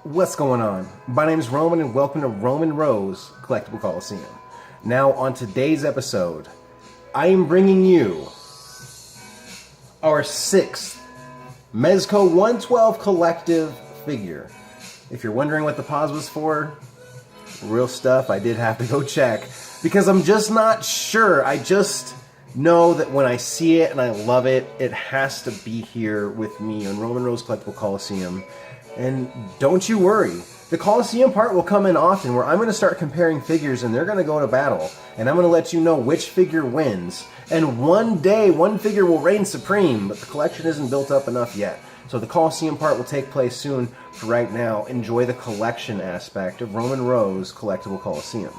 What's going on? My name is Roman and welcome to Roman Rose Collectible Coliseum. Now on today's episode, I am bringing you our 6th Mezco 112 collective figure. If you're wondering what the pause was for, real stuff, I did have to go check because I'm just not sure. I just know that when I see it and I love it, it has to be here with me on Roman Rose Collectible Coliseum. And don't you worry, the Coliseum part will come in often where I'm going to start comparing figures and they're going to go to battle. And I'm going to let you know which figure wins. And one day, one figure will reign supreme, but the collection isn't built up enough yet. So the Coliseum part will take place soon. For right now, enjoy the collection aspect of Roman Rose Collectible Coliseum.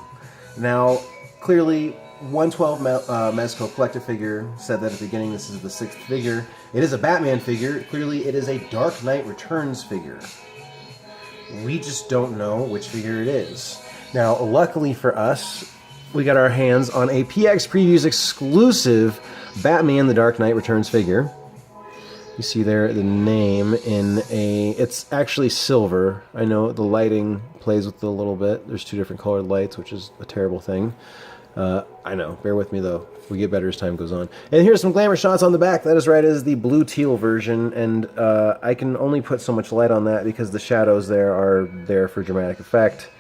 Now, clearly, 112 Mezco collective figure said that at the beginning this is the 6th figure. It is a Batman figure. Clearly it is a Dark Knight Returns figure. We just don't know which figure it is. Now, luckily for us, we got our hands on a PX Previews exclusive Batman The Dark Knight Returns figure. You see there the name in it's actually silver. I know the lighting plays with it a little bit. There's 2 different colored lights, which is a terrible thing. I know, bear with me though. We get better as time goes on. And here's some glamour shots on the back. That is right, it is the blue teal version, and I can only put so much light on that because the shadows there are there for dramatic effect.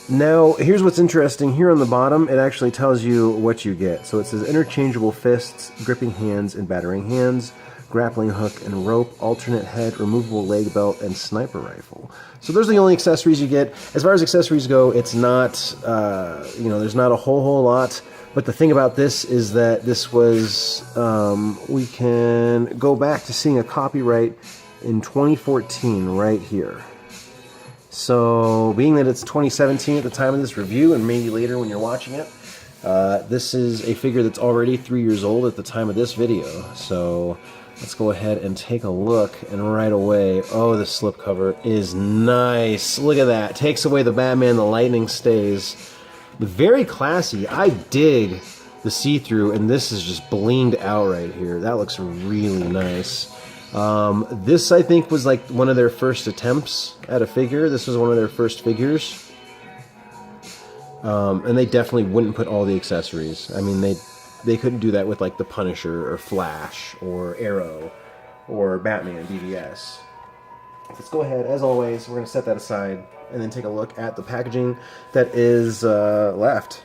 Now, here's what's interesting. Here on the bottom, it actually tells you what you get. So it says interchangeable fists, gripping hands and battering hands, grappling hook and rope, alternate head, removable leg belt, and sniper rifle. So those are the only accessories you get. As far as accessories go, it's not, there's not a whole lot. But the thing about this is that this was, we can go back to seeing a copyright in 2014 right here. So being that it's 2017 at the time of this review, and maybe later when you're watching it, this is a figure that's already 3 years old at the time of this video. So let's go ahead and take a look, and right away, oh, the slipcover is nice. Look at that. Takes away the Batman, the lightning stays. Very classy. I dig the see-through, and this is just blinged out right here. That looks really nice. This, I think, was like one of their first attempts at a figure. This was one of their first figures. And they definitely wouldn't put all the accessories. I mean, they couldn't do that with like the Punisher or Flash or Arrow or Batman BVS. Let's go ahead, as always, we're going to set that aside and then take a look at the packaging that is left.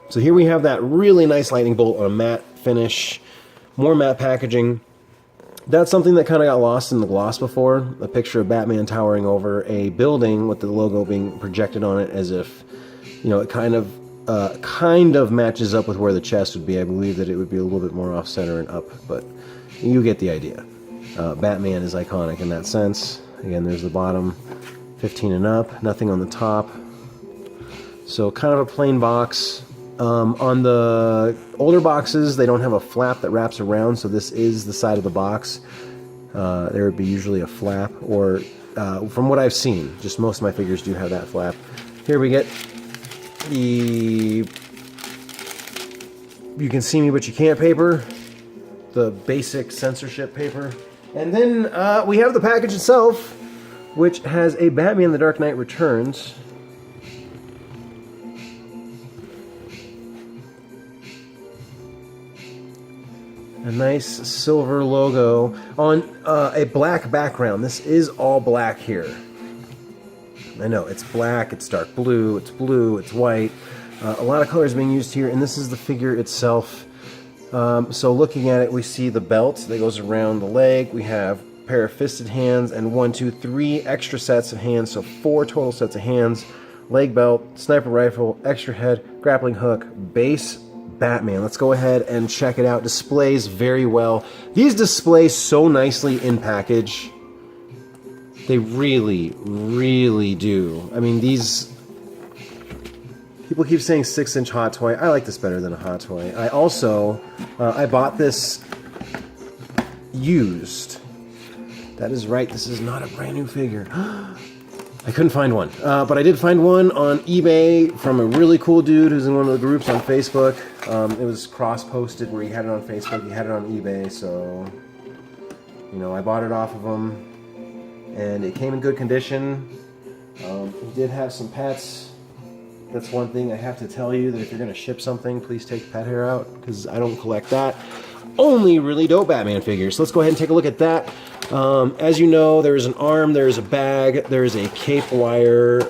So here we have that really nice lightning bolt on a matte finish. More matte packaging. That's something that kind of got lost in the gloss before. A picture of Batman towering over a building with the logo being projected on it as if, it kind of matches up with where the chest would be. I believe that it would be a little bit more off-center and up, but you get the idea. Batman is iconic in that sense. Again, there's the bottom, 15 and up, nothing on the top. So kind of a plain box. On the older boxes, they don't have a flap that wraps around, so this is the side of the box. There would be usually a flap, or from what I've seen, just most of my figures do have that flap. Here we get the "you can see me but you can't" paper, the basic censorship paper, and then we have the package itself, which has a Batman The Dark Knight Returns. A nice silver logo on a black background. This is all black here. I know, it's black, it's dark blue, it's white. A lot of colors being used here, and this is the figure itself. So looking at it, we see the belt that goes around the leg. We have a pair of fisted hands and 3 extra sets of hands, so 4 total sets of hands. Leg belt, sniper rifle, extra head, grappling hook, base Batman. Let's go ahead and check it out. Displays very well. These display so nicely in package. They really, really do. I mean, these... People keep saying 6-inch hot toy. I like this better than a hot toy. I also... I bought this used. That is right. This is not a brand new figure. I couldn't find one, but I did find one on eBay from a really cool dude who's in one of the groups on Facebook. It was cross-posted where he had it on Facebook, he had it on eBay, so, I bought it off of him. and it came in good condition. He did have some pets. That's one thing I have to tell you, that if you're going to ship something, please take pet hair out, because I don't collect that. Only really dope Batman figures. So let's go ahead and take a look at that. As you know, there's an arm, there's a bag, there's a cape wire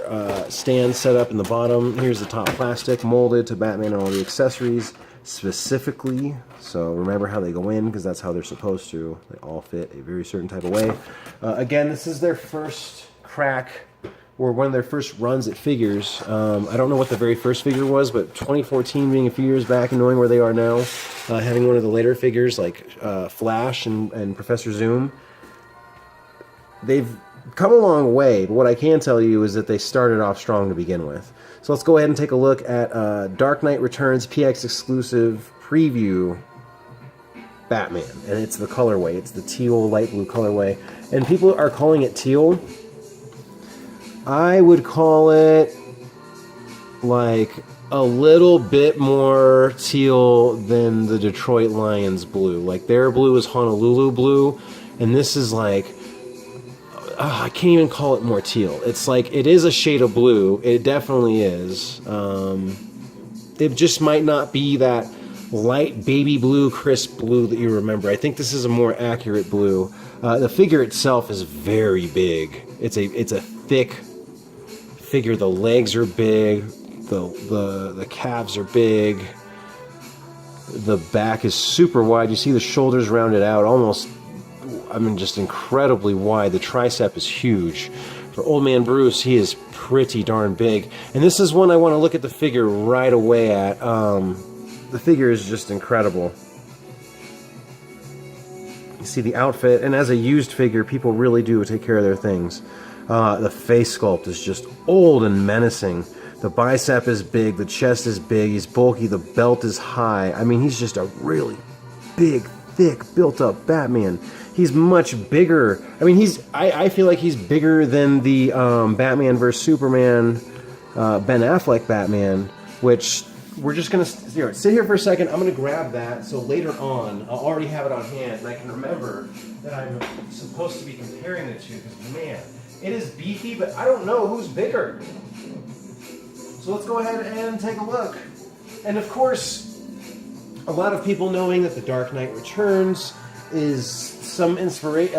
stand set up in the bottom. Here's the top plastic molded to Batman and all the accessories specifically. So remember how they go in, because that's how they're supposed to. They all fit a very certain type of way. Again, this is their first crack, or one of their first runs at figures. I don't know what the very first figure was, but 2014 being a few years back and knowing where they are now, having one of the later figures like Flash and Professor Zoom, they've come a long way. But what I can tell you is that they started off strong to begin with. So let's go ahead and take a look at Dark Knight Returns PX exclusive preview Batman. And it's the colorway. It's the teal light blue colorway. And people are calling it teal. I would call it like a little bit more teal than the Detroit Lions blue. Like their blue is Honolulu blue, and this is like, I can't even call it more teal. It's like, it is a shade of blue. It definitely is. It just might not be that light baby blue, crisp blue that you remember. I think this is a more accurate blue. The figure itself is very big. It's a thick figure. The legs are big, the calves are big, the back is super wide. You see the shoulders rounded out, almost, I mean, just incredibly wide. The tricep is huge. For Old Man Bruce, he is pretty darn big, and this is one I want to look at the figure right away at. The figure is just incredible. You see the outfit, and as a used figure, people really do take care of their things. The face sculpt is just old and menacing. The bicep is big, the chest is big, he's bulky, the belt is high. I mean, he's just a really big, thick, built-up Batman. He's much bigger. I mean, I feel like he's bigger than the Batman vs. Superman Ben Affleck Batman, which we're just going to sit here for a second. I'm going to grab that, so later on, I'll already have it on hand, and I can remember that I'm supposed to be comparing the two, because, man, it is beefy, but I don't know who's bigger. So let's go ahead and take a look. And of course, a lot of people knowing that The Dark Knight Returns is some inspiration,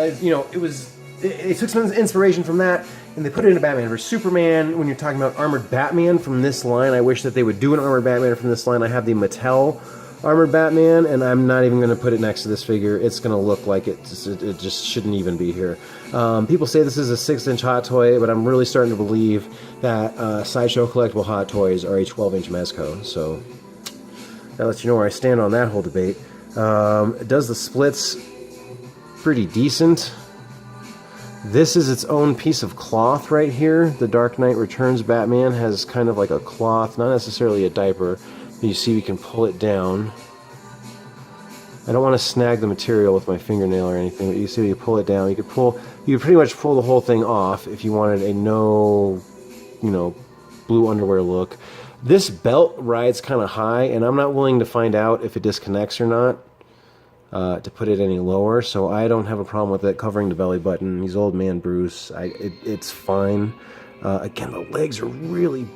they took some inspiration from that, and they put it into Batman vs. Superman. When you're talking about Armored Batman from this line, I wish that they would do an Armored Batman from this line. I have the Mattel Armored Batman, and I'm not even going to put it next to this figure. It's going to look like it just shouldn't even be here. People say this is a 6-inch Hot Toy, but I'm really starting to believe that Sideshow Collectible Hot Toys are a 12-inch Mezco. So that lets you know where I stand on that whole debate. It does the splits pretty decent. This is its own piece of cloth right here. The Dark Knight Returns Batman has kind of like a cloth, not necessarily a diaper. You see we can pull it down. I don't want to snag the material with my fingernail or anything, but you see you pull it down. You could pretty much pull the whole thing off if you wanted a no, blue underwear look. This belt rides kind of high, and I'm not willing to find out if it disconnects or not to put it any lower, so I don't have a problem with it covering the belly button. He's Old Man Bruce. It's fine. Again, the legs are really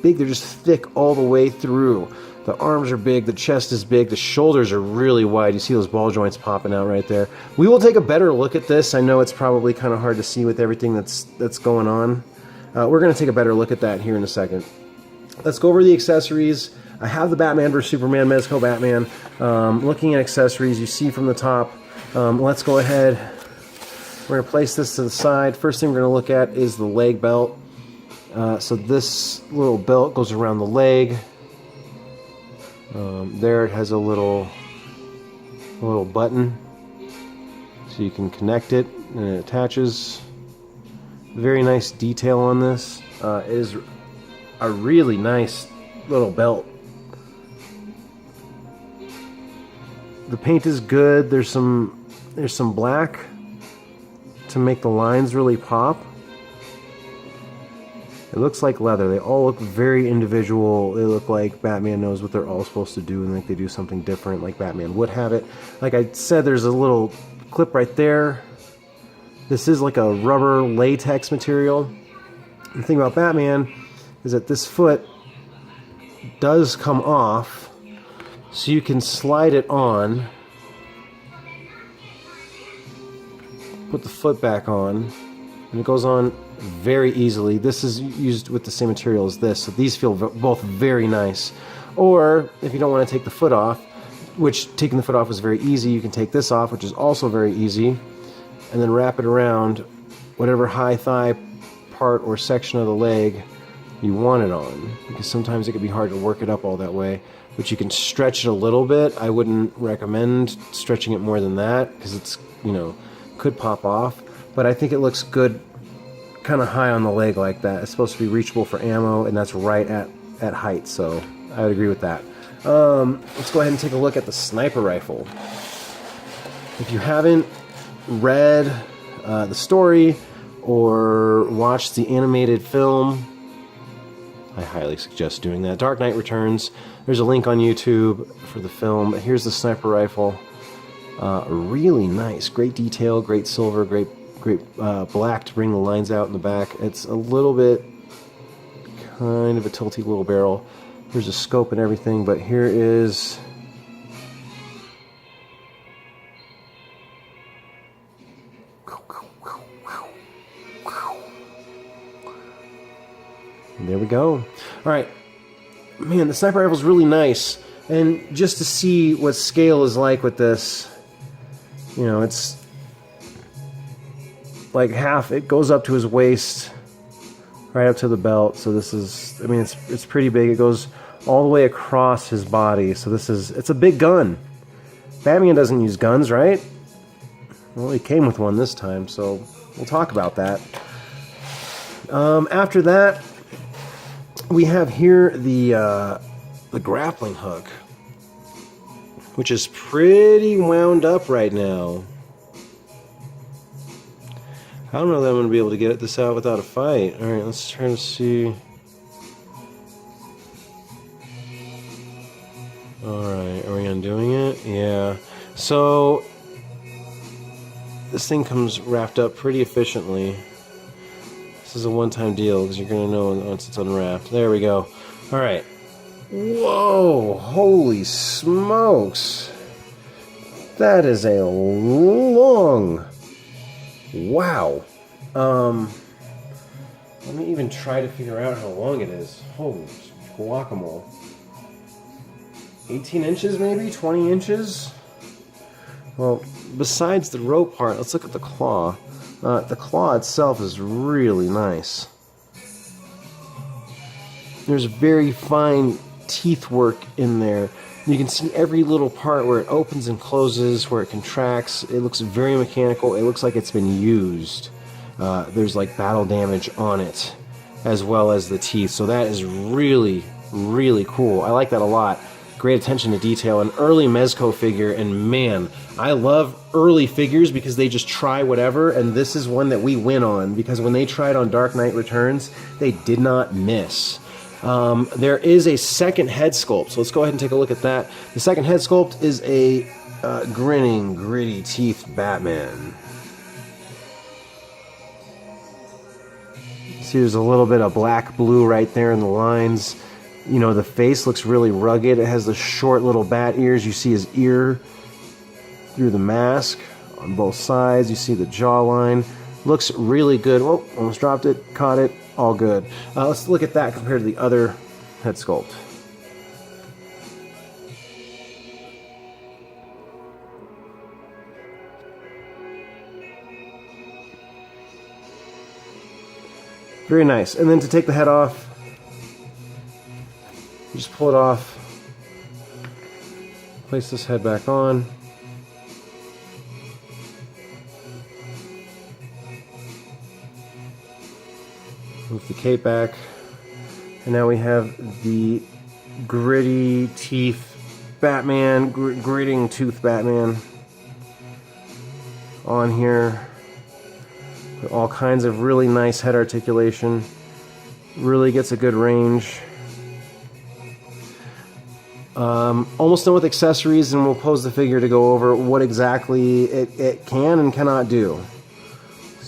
big. They're just thick all the way through. The arms are big, the chest is big, the shoulders are really wide. You see those ball joints popping out right there. We will take a better look at this. I know it's probably kind of hard to see with everything that's going on. We're going to take a better look at that here in a second. Let's go over the accessories. I have the Batman vs. Superman Mezco Batman. Looking at accessories, you see from the top. Let's go ahead. We're going to place this to the side. First thing we're going to look at is the leg belt. So this little belt goes around the leg. There it has a little button, so you can connect it, and it attaches. Very nice detail on this. It is a really nice little belt. The paint is good. There's some black to make the lines really pop. It looks like leather. They all look very individual. They look like Batman knows what they're all supposed to do, and like they do something different like Batman would have it. Like I said, there's a little clip right there This is like a rubber latex material. The thing about Batman is that this foot does come off, so you can slide it on, put the foot back on, and it goes on very easily. This is used with the same material as this, so these feel both very nice. Or if you don't want to take the foot off, which taking the foot off is very easy, you can take this off, which is also very easy, and then wrap it around whatever high thigh part or section of the leg you want it on, because sometimes it can be hard to work it up all that way. But you can stretch it a little bit. I wouldn't recommend stretching it more than that, because it's, you know, could pop off. But I think it looks good kind of high on the leg like that. It's supposed to be reachable for ammo, and that's right at height, so I would agree with that. Let's go ahead and take a look at the sniper rifle. If you haven't read the story or watched the animated film, I highly suggest doing that. Dark Knight Returns. There's a link on YouTube for the film. Here's the sniper rifle. Really nice. Great detail, great silver, great black to bring the lines out in the back. It's a little bit kind of a tilty little barrel. There's a scope and everything, but here is there we go. Alright. Man, the sniper rifle is really nice. And just to see what scale is like with this, you know, it's like half, it goes up to his waist, right up to the belt. So this is, I mean, it's pretty big. It goes all the way across his body. So this is, it's a big gun. Batman doesn't use guns, right? Well, he came with one this time, so we'll talk about that. After that, we have here the grappling hook, which is pretty wound up right now. I don't know that I'm going to be able to get this out without a fight. Alright, let's try to see. Alright, are we undoing it? Yeah. So, this thing comes wrapped up pretty efficiently. This is a one-time deal, because you're going to know once it's unwrapped. There we go. Alright. Whoa! Holy smokes! That is a long... Wow. Let me even try to figure out how long it is. Holy guacamole. 18 inches maybe? 20 inches? Well, besides the rope part, let's look at the claw. The claw itself is really nice. There's very fine teeth work in there. You can see every little part where it opens and closes, where it contracts. It looks very mechanical. It looks like it's been used. There's like battle damage on it, as well as the teeth. So that is really, really cool. I like that a lot. Great attention to detail. An early Mezco figure, and man, I love early figures because they just try whatever, and this is one that we win on, because when they tried on Dark Knight Returns, they did not miss. There is a second head sculpt, so let's go ahead and take a look at that. The second head sculpt is a grinning, gritty teeth Batman. See, there's a little bit of black-blue right there in the lines. You know, the face looks really rugged. It has the short little bat ears. You see his ear through the mask on both sides. You see the jawline. Looks really good. Oh, almost dropped it, caught it. All good. Let's look at that compared to the other head sculpt. Very nice. And then to take the head off, you just pull it off, place this head back on. Move the cape back, and now we have the gritty teeth Batman, gritting tooth Batman on here. All kinds of really nice head articulation. Really gets a good range. Almost done with accessories, and we'll pose the figure to go over what exactly it can and cannot do.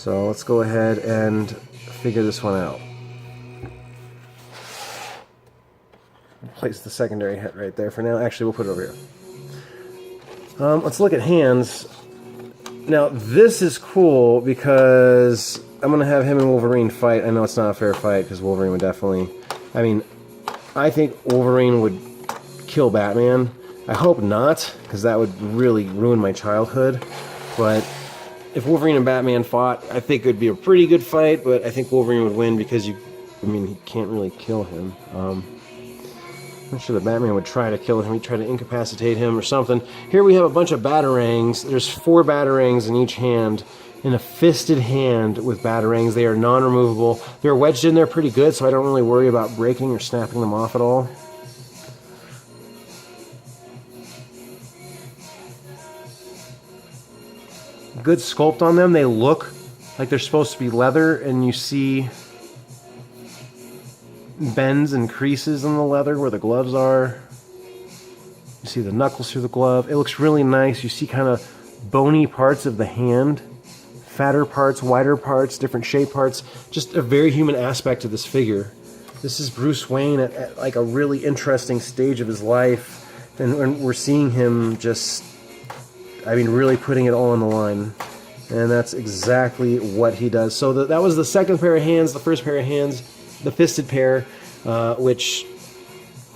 So let's go ahead and figure this one out. Place the secondary head right there for now. Actually, we'll put it over here. Let's look at hands. Now, this is cool because I'm going to have him and Wolverine fight. I know it's not a fair fight because Wolverine would definitely... I mean, I think Wolverine would kill Batman. I hope not, because that would really ruin my childhood. But if Wolverine and Batman fought, I think it would be a pretty good fight, but I think Wolverine would win because he can't really kill him. I'm sure the Batman would try to kill him. He'd try to incapacitate him or something. Here we have a bunch of batarangs. There's 4 batarangs in each hand, in a fisted hand with batarangs. They are non-removable. They're wedged in there pretty good, so I don't really worry about breaking or snapping them off at all. Good sculpt on them. They look like they're supposed to be leather, and you see bends and creases in the leather where the gloves are. You see the knuckles through the glove. It looks really nice. You see kind of bony parts of the hand, fatter parts, wider parts, different shape parts. Just a very human aspect to this figure. This is Bruce Wayne at like a really interesting stage of his life, and we're seeing him just, I mean, really putting it all on the line. And that's exactly what he does. So that was the second pair of hands. The first pair of hands, the fisted pair, which,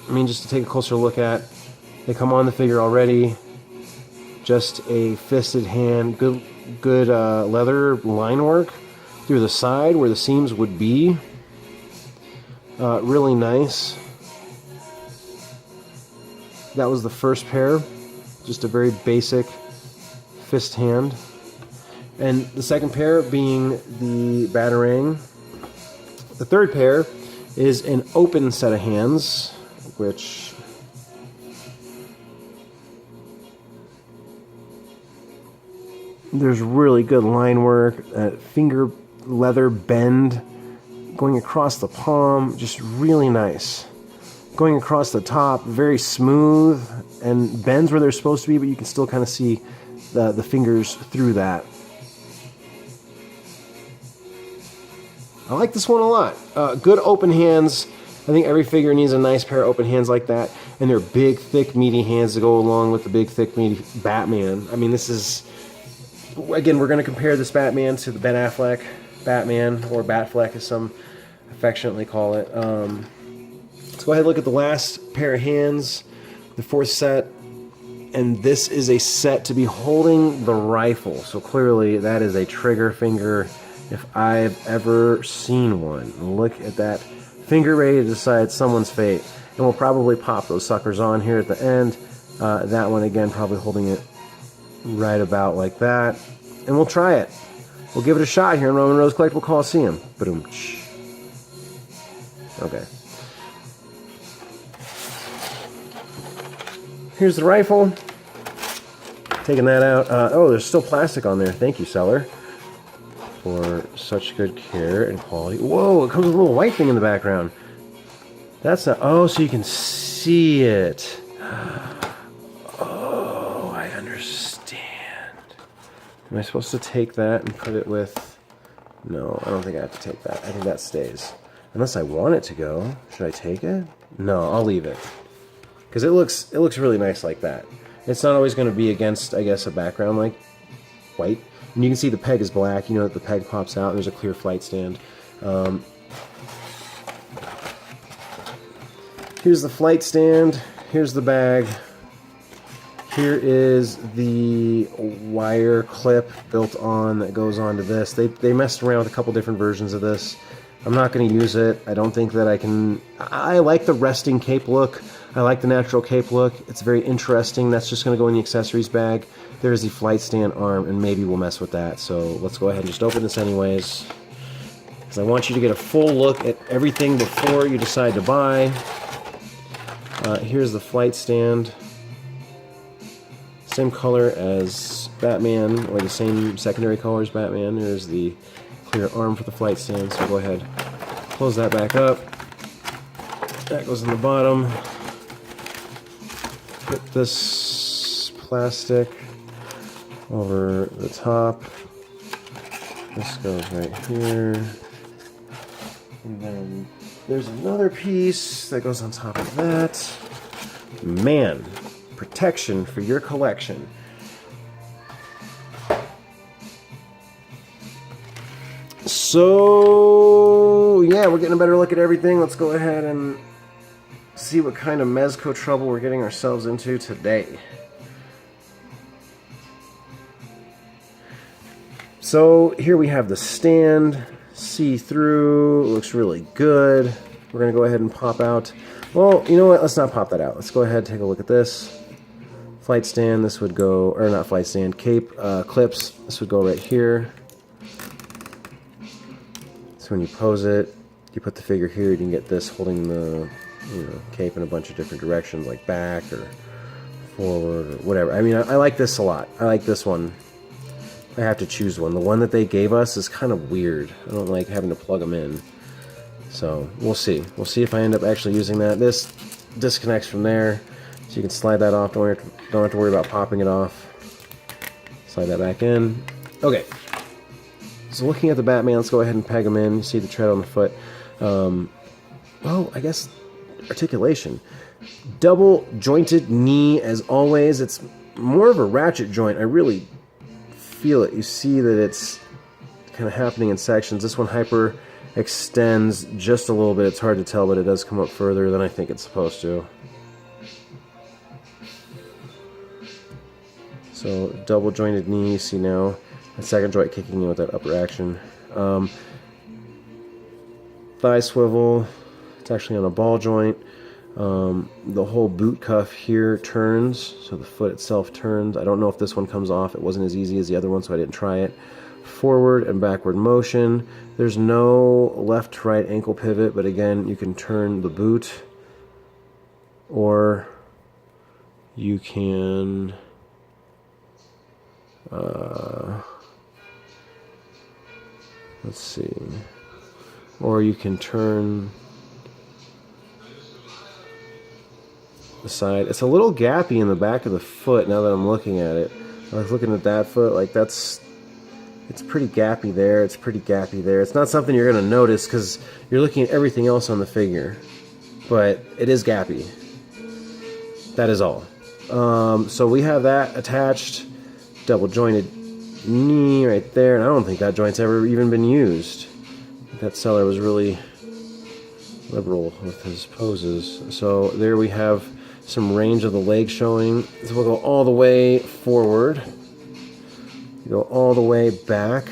I mean, just to take a closer look at, they come on the figure already. Just a fisted hand, good leather line work through the side where the seams would be. Really nice. That was the first pair, just a very basic fist hand. And the second pair being the Batarang. The third pair is an open set of hands, which there's really good line work, finger leather bend going across the palm, just really nice. Going across the top, very smooth, and bends where they're supposed to be, but you can still kind of see the fingers through that. I like this one a lot. Good open hands. I think every figure needs a nice pair of open hands like that. And they're big, thick, meaty hands to go along with the big, thick, meaty Batman. I mean, this is... Again, we're going to compare this Batman to the Ben Affleck Batman, or Batfleck as some affectionately call it. Let's go ahead and look at the last pair of hands, the fourth set. And this is a set to be holding the rifle. So clearly that is a trigger finger if I've ever seen one. Look at that finger ready to decide someone's fate. And we'll probably pop those suckers on here at the end. That one again probably holding it right about like that. And we'll try it. We'll give it a shot here in Roman Rose Collectible Coliseum. Boom. Okay. Here's the rifle. Taking that out. Oh, there's still plastic on there. Thank you, seller, for such good care and quality. Whoa, it comes with a little white thing in the background. That's not... Oh, so you can see it. Oh, I understand. Am I supposed to take that and put it with... No, I don't think I have to take that. I think that stays. Unless I want it to go. Should I take it? No, I'll leave it. Because it looks really nice like that. It's not always going to be against, I guess, a background like white. And you can see the peg is black. You know that the peg pops out and there's a clear flight stand. Here's the flight stand. Here's the bag. Here is the wire clip built on that goes onto this. They messed around with a couple different versions of this. I'm not going to use it. I don't think that I can... I like the resting cape look. I like the natural cape look. It's very interesting. That's just going to go in the accessories bag. There's the flight stand arm, and maybe we'll mess with that. So let's go ahead and just open this anyways, because I want you to get a full look at everything before you decide to buy. Here's the flight stand. Same color as Batman, or the same secondary color as Batman. There's the clear arm for the flight stand, so go ahead, close that back up. That goes in the bottom. Put this plastic over the top. This goes right here. And then there's another piece that goes on top of that. Man, protection for your collection. So, yeah, we're getting a better look at everything. Let's go ahead and see what kind of Mezco trouble we're getting ourselves into today. So here we have the stand, see-through, looks really good. We're going to go ahead and pop out. Well, you know what? Let's not pop that out. Let's go ahead and take a look at this. Flight stand, this would go, or not flight stand, cape clips, this would go right here. So when you pose it, you put the figure here, you can get this holding the cape in a bunch of different directions, like back or forward or whatever. I mean, I like this a lot. I like this one. I have to choose one. The one that they gave us is kind of weird. I don't like having to plug them in. So we'll see. We'll see if I end up actually using that. This disconnects from there, so you can slide that off. Don't have to worry about popping it off. Slide that back in. Okay. So looking at the Batman, let's go ahead and peg them in. You see the tread on the foot. Well, I guess articulation. Double jointed knee as always. It's more of a ratchet joint. I really feel it. You see that it's kind of happening in sections. This one hyper extends just a little bit. It's hard to tell, but it does come up further than I think it's supposed to. So double jointed knee, you see now the second joint kicking in with that upper action. Thigh swivel, it's actually on a ball joint. The whole boot cuff here turns, so the foot itself turns. I don't know if this one comes off. It wasn't as easy as the other one, so I didn't try it. Forward and backward motion. There's no left to right ankle pivot, but again, you can turn the boot, or you can let's see, or you can turn the side. It's a little gappy in the back of the foot now that I'm looking at it. I was looking at that foot, like it's pretty gappy there, it's pretty gappy there. It's not something you're going to notice because you're looking at everything else on the figure, but it is gappy. That is all. So we have that attached, double jointed knee right there, and I don't think that joint's ever even been used. That seller was really liberal with his poses. So there we have some range of the leg showing. So we'll go all the way forward, go all the way back,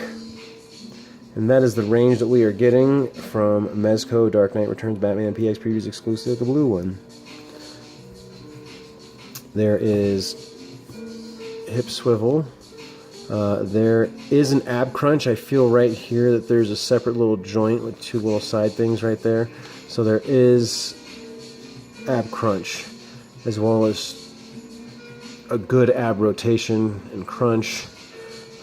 and that is the range that we are getting from Mezco Dark Knight Returns Batman PX Previews exclusive, the blue one. There is hip swivel. There is an ab crunch. I feel right here that there's a separate little joint with two little side things right there. So there is ab crunch, as well as a good ab rotation and crunch.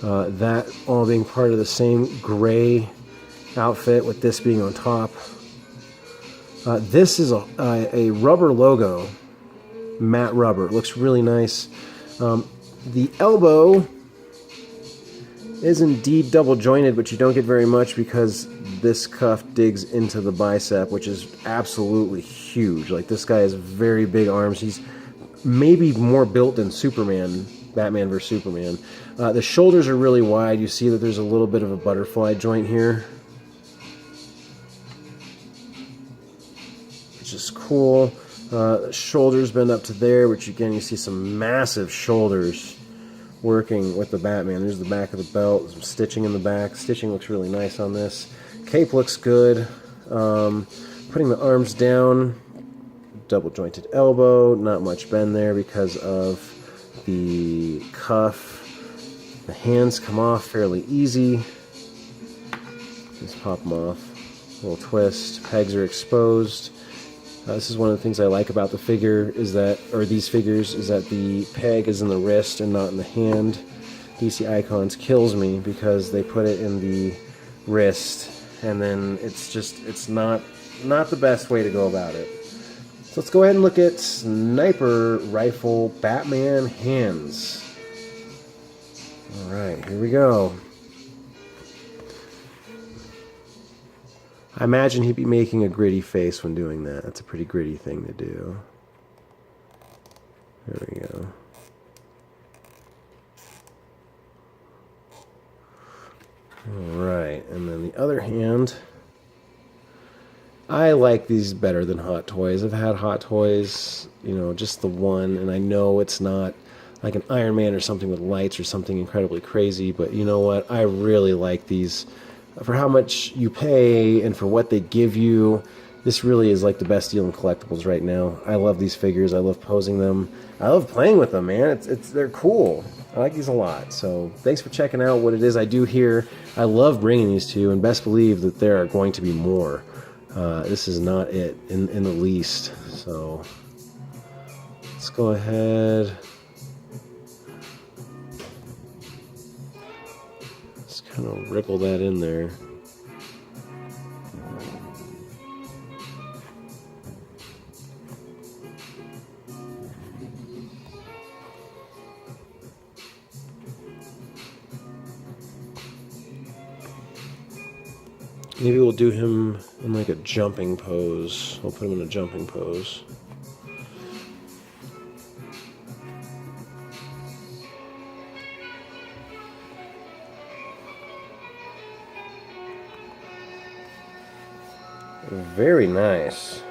That all being part of the same gray outfit, with this being on top. This is a rubber logo, matte rubber. It looks really nice. The elbow is indeed double jointed, but you don't get very much because this cuff digs into the bicep, which is absolutely huge. Like, this guy has very big arms. He's maybe more built than Superman, Batman vs. Superman. The shoulders are really wide. You see that there's a little bit of a butterfly joint here, which is cool. Shoulders bend up to there, which again, you see some massive shoulders working with the Batman. There's the back of the belt, some stitching in the back. Stitching looks really nice on this. Cape looks good. Putting the arms down, double jointed elbow, not much bend there because of the cuff. The hands come off fairly easy. Just pop them off. A little twist. Pegs are exposed. This is one of the things I like about the figure, is that, or these figures, is that the peg is in the wrist and not in the hand. DC Icons kills me because they put it in the wrist, and then it's not the best way to go about it. So let's go ahead and look at Sniper Rifle Batman hands. Alright, here we go. I imagine he'd be making a gritty face when doing that. That's a pretty gritty thing to do. There we go. Alright, and then the other hand, I like these better than Hot Toys. I've had Hot Toys, you know, just the one, and I know it's not like an Iron Man or something with lights or something incredibly crazy, but you know what? I really like these. For how much you pay and for what they give you, this really is like the best deal in collectibles right now. I love these figures. I love posing them. I love playing with them, man. They're cool. I like these a lot. So thanks for checking out what it is I do here. I love bringing these to you, and best believe that there are going to be more. This is not it in the least. So let's go ahead. Let's kind of wriggle that in there. Maybe we'll do him in like a jumping pose. We'll put him in a jumping pose. Very nice.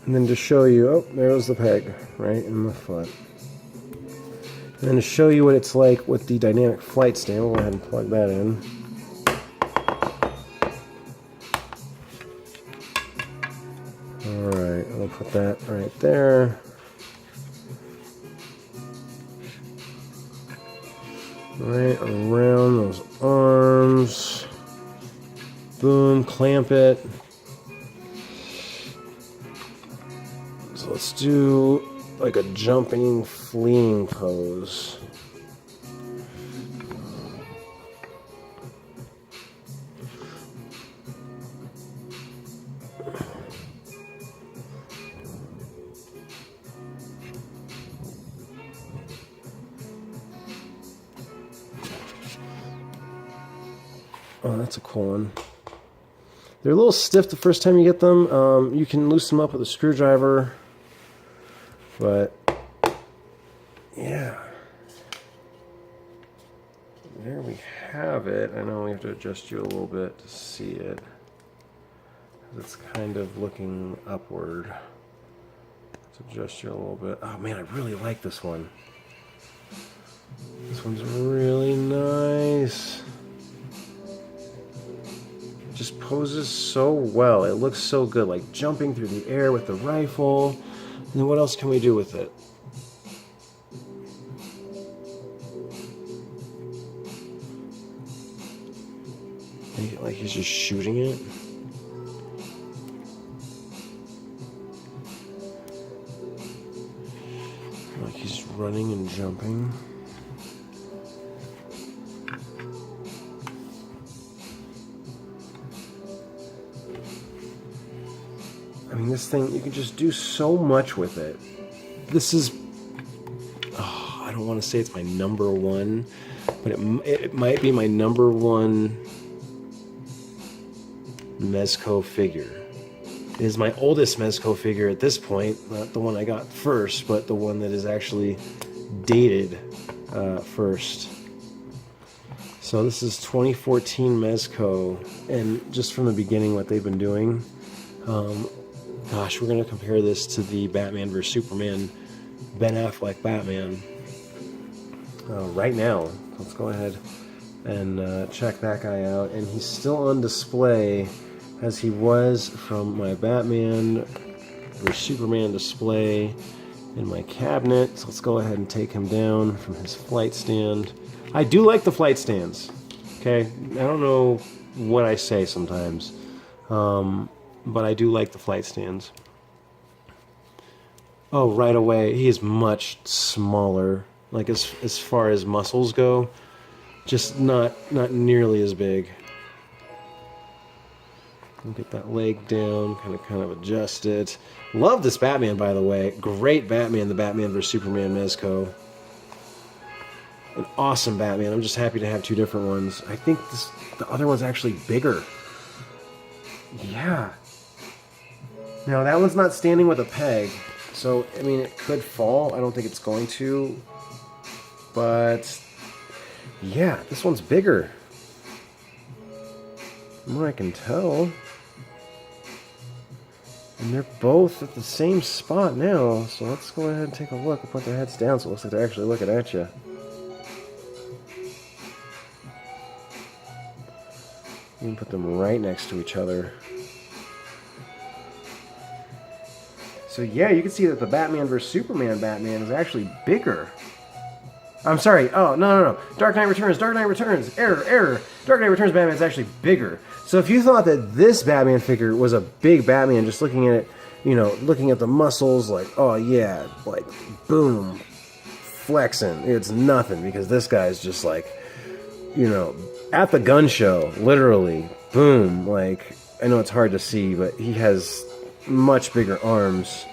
And then to show you, oh, there was the peg, right in the foot. And then to show you what it's like with the dynamic flight stand, we'll go ahead and plug that in. Alright, I'll put that right there. Right around those arms. Boom, clamp it. So let's do like a jumping, fleeing pose. Oh, that's a cool one. They're a little stiff the first time you get them. You can loosen them up with a screwdriver. But, yeah. There we have it. I know we have to adjust you a little bit to see it. It's kind of looking upward. Let's adjust you a little bit. Oh man, I really like this one. This one's really nice. It just poses so well. It looks so good, like jumping through the air with the rifle. And then what else can we do with it? Like he's just shooting it. Like he's running and jumping. I mean, this thing, you can just do so much with it. This is, oh, I don't want to say it's my number one, but it might be my number one Mezco figure. It is my oldest Mezco figure at this point, not the one I got first, but the one that is actually dated first. So this is 2014 Mezco, and just from the beginning what they've been doing, gosh, we're going to compare this to the Batman vs. Superman Ben Affleck Batman right now. Let's go ahead and check that guy out. And he's still on display as he was from my Batman vs. Superman display in my cabinet. So let's go ahead and take him down from his flight stand. I do like the flight stands. Okay, I don't know what I say sometimes. But I do like the flight stands. Oh, right away, he is much smaller. Like as far as muscles go, just not nearly as big. Get that leg down, kind of adjust it. Love this Batman, by the way. Great Batman, the Batman vs Superman Mezco. An awesome Batman. I'm just happy to have two different ones. I think the other one's actually bigger. Yeah. Now, that one's not standing with a peg, so, I mean, it could fall. I don't think it's going to. But, yeah, this one's bigger. From what I can tell. And they're both at the same spot now, so let's go ahead and take a look and put their heads down so it looks like they're actually looking at you. You can put them right next to each other. So yeah, you can see that the Batman vs Superman Batman is actually bigger. I'm sorry, oh, no. Dark Knight Returns, error. Dark Knight Returns Batman is actually bigger. So if you thought that this Batman figure was a big Batman, just looking at it, you know, looking at the muscles, like, oh yeah, like, boom, flexing, it's nothing, because this guy's just like, you know, at the gun show, literally, boom, like, I know it's hard to see, but he has much bigger arms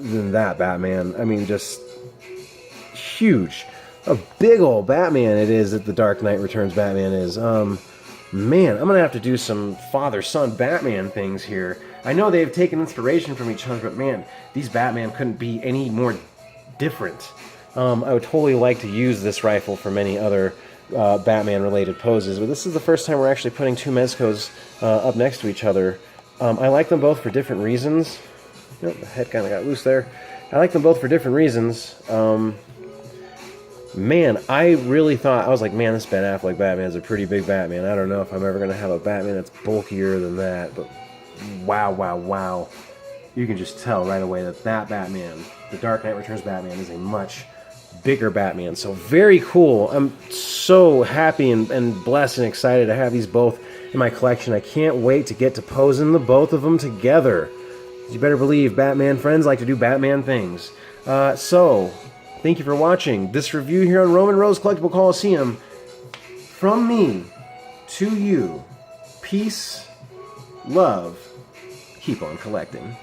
than that Batman. I mean, just huge. A big old Batman it is that the Dark Knight Returns Batman is. Man, I'm gonna have to do some father-son Batman things here. I know they've taken inspiration from each other, but man, these Batman couldn't be any more different. I would totally like to use this rifle for many other Batman-related poses, but this is the first time we're actually putting two Mezcos up next to each other. I like them both for different reasons. You know, the head kind of got loose there. I like them both for different reasons. Man, I really thought, I was like, man, this Ben Affleck Batman is a pretty big Batman. I don't know if I'm ever going to have a Batman that's bulkier than that, but wow. You can just tell right away that that Batman, the Dark Knight Returns Batman, is a much bigger Batman. So very cool. I'm so happy and blessed and excited to have these both in my collection. I can't wait to get to posing the both of them together. You better believe Batman friends like to do Batman things. So, thank you for watching this review here on Roman Rose Collectible Coliseum. From me to you, peace, love, keep on collecting.